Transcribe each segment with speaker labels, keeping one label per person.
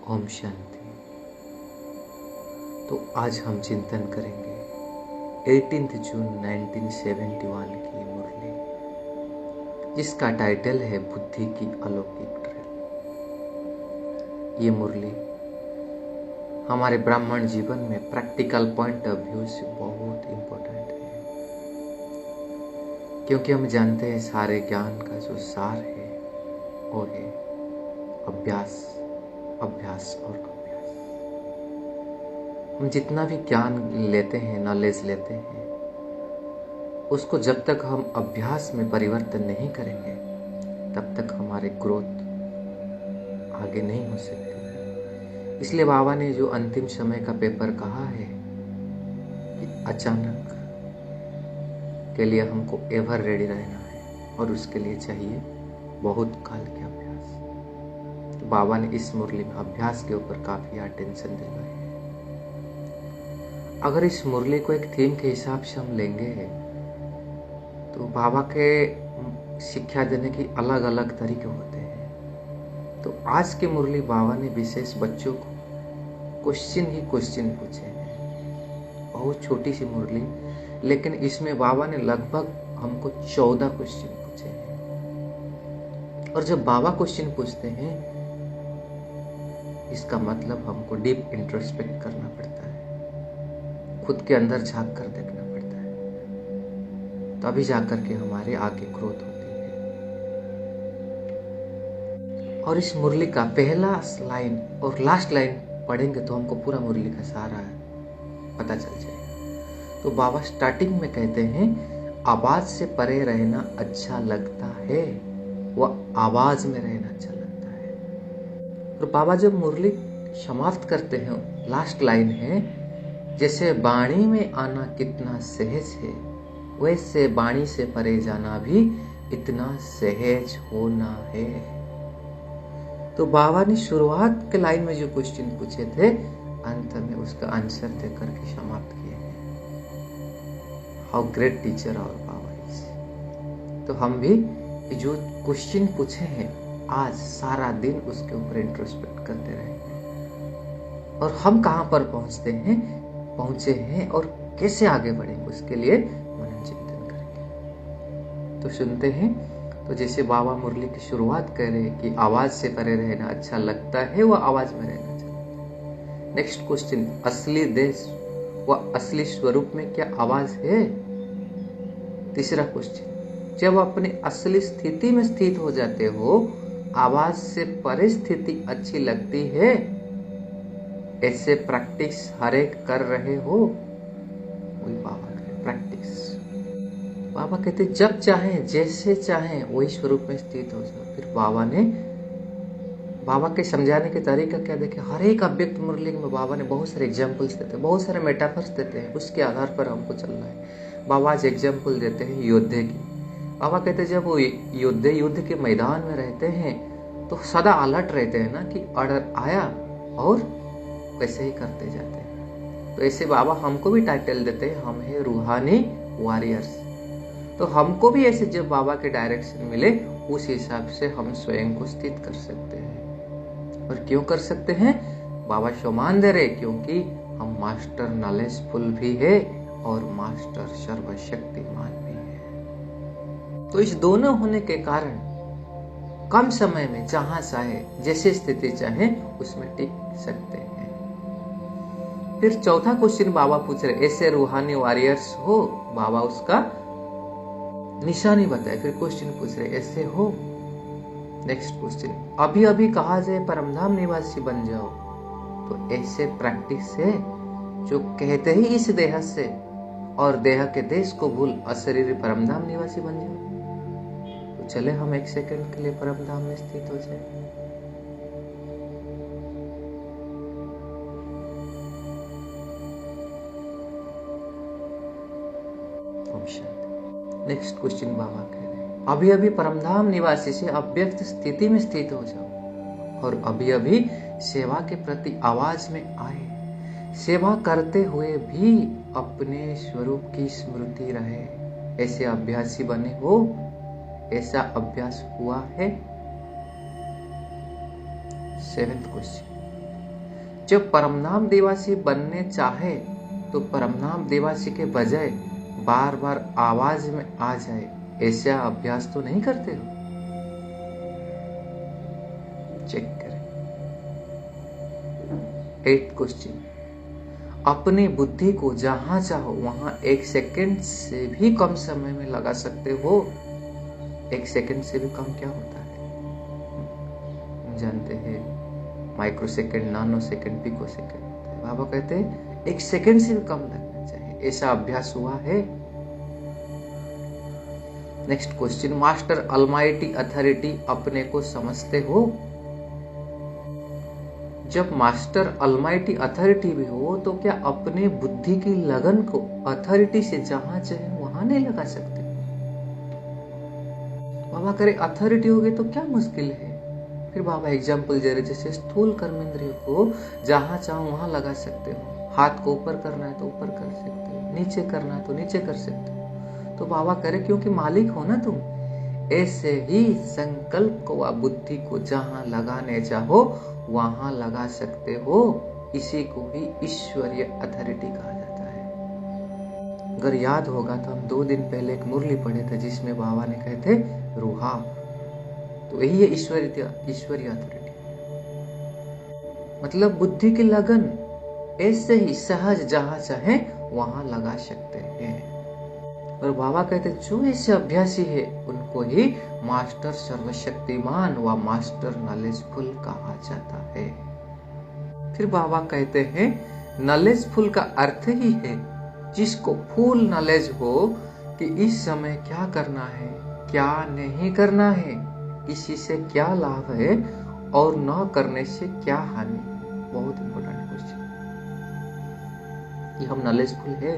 Speaker 1: ओम शांति। तो आज हम चिंतन करेंगे 18 जून 1971 की मुरली, जिसका टाइटल है बुद्धि की अलौकिक ट्रेन। ये मुरली हमारे ब्राह्मण जीवन में प्रैक्टिकल पॉइंट ऑफ व्यू से बहुत इंपॉर्टेंट है, क्योंकि हम जानते हैं सारे ज्ञान का जो सार है वो है अभ्यास, अभ्यास और अभ्यास। हम जितना भी ज्ञान लेते हैं, नॉलेज लेते हैं, उसको जब तक हम अभ्यास में परिवर्तन नहीं करेंगे तब तक हमारे ग्रोथ आगे नहीं हो सकती। इसलिए बाबा ने जो अंतिम समय का पेपर कहा है कि अचानक के लिए हमको एवर रेडी रहना है और उसके लिए चाहिए बहुत काल के अभ्यास। तो बाबा ने इस मुरली में अभ्यास के ऊपर काफी अटेंशन दिलवाई है। अगर इस मुरली को एक थीम के हिसाब से हम लेंगे तो बाबा के शिक्षा देने की अलग अलग तरीके होते हैं। तो आज की मुरली बाबा ने विशेष बच्चों को क्वेश्चन ही क्वेश्चन पूछे हैं। बहुत छोटी सी मुरली, लेकिन इसमें बाबा ने लगभग हमको 14 क्वेश्चन पूछे हैं। और जब बाबा क्वेश्चन पूछते हैं, इसका मतलब हमको डीप इंट्रोस्पेक्ट करना पड़ता है, खुद के अंदर झांक कर देखना पड़ता है, तभी जाकर के हमारे आगे ग्रोथ होती है। और इस मुरली का पहला लाइन और लास्ट लाइन पढ़ेंगे तो हमको पूरा मुरली का सारा पता चल जाएगा। तो बाबा स्टार्टिंग में कहते हैं, आवाज से परे रहना अच्छा लगता है, वह आवाज में रहना अच्छा लगता है। और बाबा जब मुरली समाप्त करते हैं, लास्ट लाइन है, जैसे वाणी में आना कितना सहज है, वैसे वाणी से परे जाना भी इतना सहज होना है। तो बाबा ने शुरुआत के लाइन में जो क्वेश्चन पूछे थे, अंत में उसका आंसर देकर के समाप्त किए हैं। How great teacher our Baba is. तो हम भी जो क्वेश्चन पूछे हैं आज सारा दिन उसके ऊपर इंट्रोस्पेक्ट करते रहेंगे और हम कहां पर पहुंचे हैं और कैसे आगे बढ़ेंगे, उसके लिए मनन चिंतन करेंगे। तो सुनते हैं। तो जैसे बाबा मुरली की शुरुआत कर रहे हैं कि आवाज से परे रहना अच्छा लगता है, वह आवाज में रहना चाहता है। नेक्स्ट क्वेश्चन, असली देश व असली स्वरूप में क्या आवाज है? तीसरा क्वेश्चन, जब अपने असली स्थिति में स्थित हो जाते हो, आवाज से परे स्थिति अच्छी लगती है? ऐसे प्रैक्टिस हर एक कर रहे हो? वही बाबा का प्रैक्टिस। बाबा कहते जब चाहें जैसे चाहें वही स्वरूप में स्थित हो जाओ। फिर बाबा के समझाने के तरीका क्या देखे, हर एक अव्यक्त मुरली में बाबा ने बहुत सारे एग्जाम्पल्स देते हैं, बहुत सारे मेटाफर्स देते हैं, उसके आधार पर हमको चलना है। बाबा आज एग्जाम्पल देते हैं योद्धे की। बाबा कहते जब वो योद्धे युद्ध के मैदान में रहते हैं तो सदा अलर्ट रहते हैं ना, कि ऑर्डर आया और वैसे ही करते जाते हैं। तो ऐसे बाबा हमको भी टाइटल देते हैं, हम है रूहानी वॉरियर्स। तो हमको भी ऐसे जब बाबा के डायरेक्शन मिले, उस हिसाब से हम स्वयं को स्थित कर सकते हैं। और क्यों कर सकते हैं? बाबा सम्मान दे रहे, क्योंकि हम मास्टर नॉलेजफुल भी है और मास्टर सर्वशक्तिमान भी है। तो इस दोनों होने के कारण कम समय में जहां चाहे जैसे स्थिति चाहे उसमें टिक सकते हैं। फिर चौथा क्वेश्चन बाबा पूछ रहे, ऐसे रूहानी वॉरियर्स हो? बाबा उसका निशानी बताए। फिर क्वेश्चन पूछ रहे, ऐसे हो? नेक्स्ट क्वेश्चन, अभी अभी कहा जाए परमधाम निवासी बन जाओ, तो ऐसे प्रैक्टिस है जो कहते ही इस देह से और देह के देश को भूल अशरीरी परमधाम निवासी बन जाओ। तो चले हम एक सेकंड के लिए परमधाम में स्थित हो जाए। नेक्स्ट क्वेश्चन बाबा कह रहे हैं, अभी अभी परमधाम निवासी से अव्यक्त स्थिति में स्थित हो जाओ और अभी अभी सेवा के प्रति आवाज में आए। सेवा करते हुए भी अपने स्वरूप की स्मृति रहे। ऐसे अभ्यासी बने हो? ऐसा अभ्यास हुआ है? 7th क्वेश्चन, जब परमनाम देवासी बनने चाहे तो परमनाम देवासी के बजाय बार बार आवाज में आ जाए, ऐसा अभ्यास तो नहीं करते हो? चेक करें। 8 क्वेश्चन। अपनी बुद्धि को जहां चाहो वहां 1 सेकंड से भी कम समय में लगा सकते हो। 1 सेकंड से भी कम क्या होता है जानते हैं? Microsecond, nanosecond, picosecond. बाबा कहते हैं 1 सेकंड से भी कम लगना चाहिए। ऐसा अभ्यास हुआ है? Next question. Master Almighty authority अपने को समझते हो? जब मास्टर अलमाइटी अथॉरिटी भी हो तो क्या अपने बुद्धि की लगन को अथॉरिटी से जहां चाहे वहां नहीं लगा सकते? बाबा करे अथॉरिटी हो गई तो क्या मुश्किल है? फिर बाबा एग्जाम्पल दे रहे, जैसे स्थूल कर्मेंद्रिय को जहां चाहो वहां लगा सकते हो। हाथ को ऊपर करना है तो ऊपर कर सकते हो, नीचे करना है तो नीचे कर सकते हो। तो बाबा करे क्योंकि मालिक हो ना तुम। ऐसे ही संकल्प को व बुद्धि को जहां लगाने चाहो वहां लगा सकते हो। इसी को ही ईश्वरीय अथॉरिटी कहा जाता है। अगर याद होगा तो हम 2 दिन पहले एक मुरली पढ़े थे जिसमें बाबा ने कहे थे रूहा। तो यही है ईश्वरीय अथॉरिटी, मतलब बुद्धि की लगन ऐसे ही सहज जहां चाहे वहां लगा सकते हैं। और बाबा कहते जो ऐसे अभ्यासी है उनको ही मास्टर सर्वशक्तिमान व मास्टर नॉलेजफुल कहा जाता है। फिर बाबा कहते हैं नॉलेजफुल का अर्थ ही है जिसको फुल नॉलेज हो कि इस समय क्या करना है, क्या नहीं करना है, इसी से क्या लाभ है और न करने से क्या हानि। बहुत इंपॉर्टेंट क्वेश्चन कि हम नॉलेजफुल है,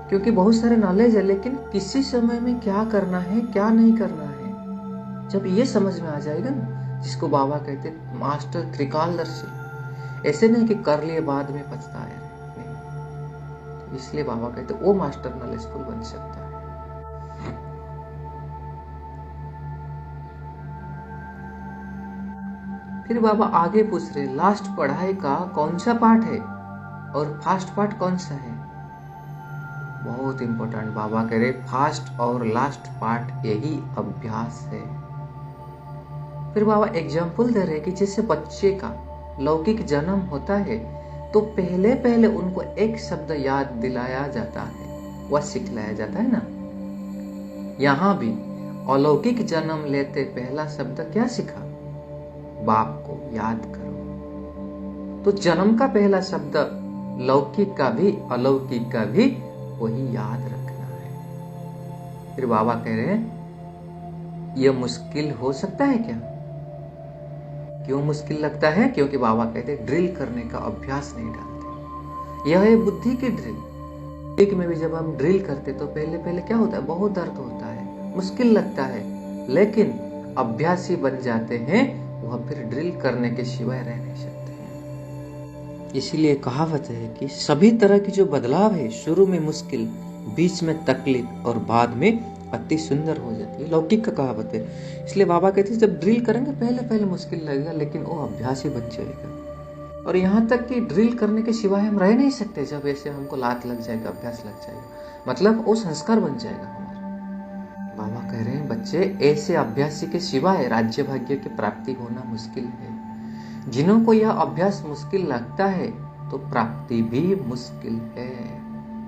Speaker 1: क्योंकि बहुत सारे नॉलेज है लेकिन किसी समय में क्या करना है क्या नहीं करना है। जब ये समझ में आ जाएगा ना, जिसको बाबा कहते मास्टर त्रिकालदर्शी। ऐसे नहीं कि कर लिए बाद में पछताए, नहीं। तो इसलिए बाबा कहते वो मास्टर नॉलेजफुल बन सकता है। फिर बाबा आगे पूछ रहे लास्ट पढ़ाई का कौन सा पार्ट है और फास्ट पार्ट कौन सा है। बहुत इंपॉर्टेंट। बाबा कह रहे फास्ट और लास्ट पार्ट यही अभ्यास है। फिर बाबा एग्जाम्पल दे रहे कि जैसे बच्चे का लौकिक जन्म होता है तो पहले पहले उनको एक शब्द याद दिलाया जाता है, वह सिखलाया जाता है ना। यहाँ भी अलौकिक जन्म लेते पहला शब्द क्या सिखा? बाप को याद करो। तो जन्म का पहला शब्द लौकिक का भी अलौकिक का भी वही याद रखना है। फिर बाबा कह रहे हैं यह मुश्किल हो सकता है क्या? क्यों मुश्किल लगता है? क्योंकि बाबा कहते हैं ड्रिल करने का अभ्यास नहीं डालते। यह है बुद्धि की ड्रिल। एक में भी जब हम ड्रिल करते तो पहले पहले क्या होता है? बहुत दर्द होता है, मुश्किल लगता है, लेकिन अभ्यासी बन जाते हैं वह फिर ड्रिल करने के सिवाय रह नहीं सकते। इसीलिए कहावत है कि सभी तरह की जो बदलाव है शुरू में मुश्किल, बीच में तकलीफ और बाद में अति सुंदर हो जाती है। लौकिक का कहावत है। इसलिए बाबा कहते हैं जब ड्रिल करेंगे पहले पहले मुश्किल लगेगा लेकिन वो अभ्यास ही बन जाएगा। और यहाँ तक कि ड्रिल करने के सिवाय हम रह नहीं सकते। जब ऐसे हमको लात लग जाएगा, अभ्यास लग जाएगा, मतलब वो संस्कार बन जाएगा हमारा। बाबा कह रहे हैं बच्चे ऐसे अभ्यासी के सिवाय राज्य भाग्य की प्राप्ति होना मुश्किल है। जिन्हों को यह अभ्यास मुश्किल लगता है तो प्राप्ति भी मुश्किल है।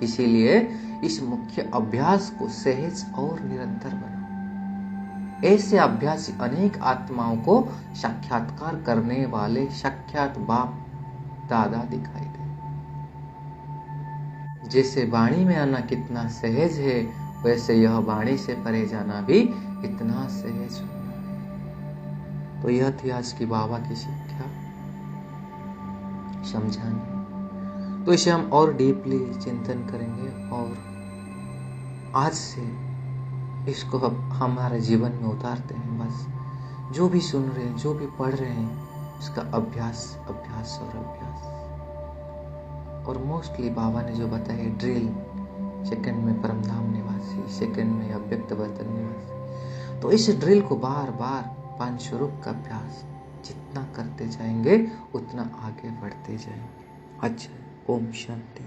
Speaker 1: इसीलिए इस मुख्य अभ्यास को सहज और निरंतर बनाओ। ऐसे अभ्यासी अनेक आत्माओं को साक्षात्कार करने वाले साक्षात बाप दादा दिखाई दे। जैसे वाणी में आना कितना सहज है वैसे यह वाणी से परे जाना भी इतना सहज होना है। तो यह थी आज की बाबा की शिक्षा, समझाने। तो इसे हम और डीपली चिंतन करेंगे और आज से इसको हमारे जीवन में उतारते हैं। बस जो भी सुन रहे हैं, जो भी पढ़ रहे हैं, उसका अभ्यास अभ्यास और अभ्यास। और मोस्टली बाबा ने जो बताया ड्रिल, सेकंड में परमधाम निवासी, सेकंड में अव्यक्त बर्तन निवासी। तो इस ड्रिल को बार बार पांच स्वरूप का अभ्यास जितना करते जाएंगे उतना आगे बढ़ते जाएंगे। अच्छा, ओम शांति।